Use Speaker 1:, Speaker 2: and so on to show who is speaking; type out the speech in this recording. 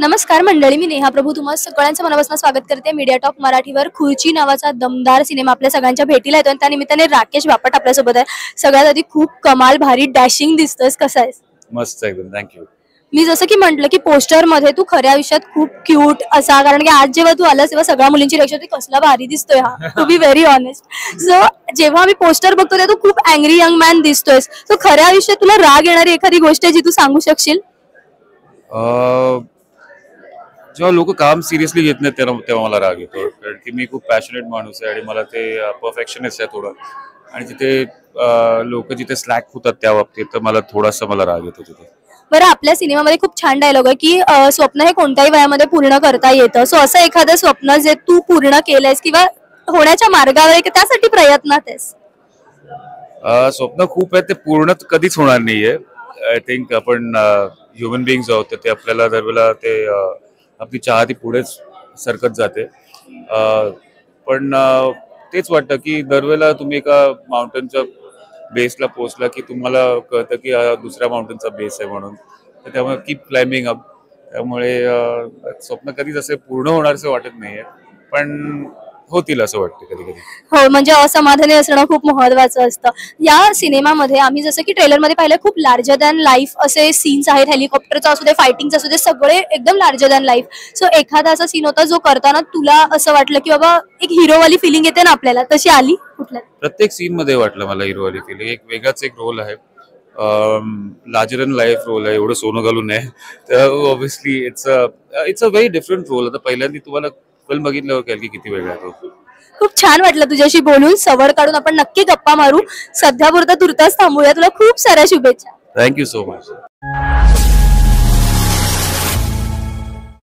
Speaker 1: नमस्कार मंडळी, मी नेहा प्रभू तुम्हा सगळ्यांचं मनापासून स्वागत करते मीडिया टॉक मराठीवर। खुर्ची नावाचा दमदार सिनेमा आपल्या सगळ्यांच्या भेटीला येतोय आणि त्या निमित्ताने राकेश बापट आपल्यासोबत आहे। सगळ्यात आधी खूप कमाल भारी डॅशिंग दिसतोस, कसा आहेस?
Speaker 2: मस्त एकदम, थँक्यू।
Speaker 1: मी जसं की म्हटलं की पोस्टर मध्ये तू खऱ्या आयुष्यात खूप क्यूट असा, कारण की आज जेव्हा तू आलास तेव्हा सगळ्या मुलींची रिएक्शन होती, कसला भारी दिसतोय हा, to be very honest. So जेव्हा मी पोस्टर बघतो तेव्हा तू खूप अँग्री यंग मॅन दिसतोयस। सो खऱ्या आयुष्यात तुला राग येणारी एखादी गोष्ट आहे जी तू सांगू शकशील?
Speaker 2: जेव्हा लोक काम सिरियसली घेत नाहीत तेव्हा मला राग येतो, कारण की मी खूप पॅशनेट माणूस आहे आणि मला ते परफेक्शनिस्ट आहे थोडं, आणि तिथे लोक जिथे स्लॅक होतात त्या बाबतीत तर मला राग येतो तिथे।
Speaker 1: बरं, आपल्या सिनेमामध्ये खूप छान डायलॉग आहे की स्वप्न हे कोणत्याही वयामध्ये पूर्ण करता येतं। सो असं एखादं स्वप्न जे तू पूर्ण केलंयस किंवा होण्याच्या मार्गावर आहे की त्यासाठी प्रयत्नात आहेस?
Speaker 2: स्वप्न खूप आहे, ते पूर्ण कधीच होणार नाहीये। आय थिंक आपण ह्युमन बिईंग्स आहोत, ते आपल्याला दरवेळेला ते आपली चाह ती पुढेच सरकत जाते। पण तेच वाटतं की दरवेळेला तुम्ही एका माउंटनच्या बेसला पोहोचला की तुम्हाला कळतं की दुसऱ्या माउंटनचा बेस आहे म्हणून, तर त्यामुळे कीप क्लाइम्बिंग अप। त्यामुळे स्वप्न कधीच असे पूर्ण होणार असं वाटत नाहीये, पण होतील असं वाटतं कधी कधी।
Speaker 1: हो, म्हणजे असमाधानी असणं खूप महत्वाचं असतं। या सिनेमामध्ये आम्ही जसं की ट्रेलरमध्ये पाहिलं, खूप लार्जर दॅन लाईफ असे सीन्स आहेत। हेलिकॉप्टरचा असू दे, फायटिंगचा असू दे, सगळे एकदम लार्जर दॅन लाईफ। सो एखादा असा सीन होता जो करताना तुला असं वाटलं की बाबा एक हिरोवाली फिलिंग येते ना आपल्याला, तशी आली कुठल्या?
Speaker 2: प्रत्येक सीन मध्ये वाटलं मला हिरोवाली फिलिंग। एक वेगळाच एक रोल आहे, लार्जर दॅन लाईफ रोल आहे, एवढं सोनं घालून नाही, तर obviously it's a very different role. आता पहिल्यांदा तुम्हाला फिल्म बघितल्यावर कळेल की किती वेगळा आहे तो।
Speaker 1: खूप छान वाटलं तुझ्याशी बोलून। सवड काढून आपण नक्की गप्पा मारू। सध्या पुरता तुर्तास थांबूया। तुला खूप साऱ्या शुभेच्छा।
Speaker 2: Thank you so much.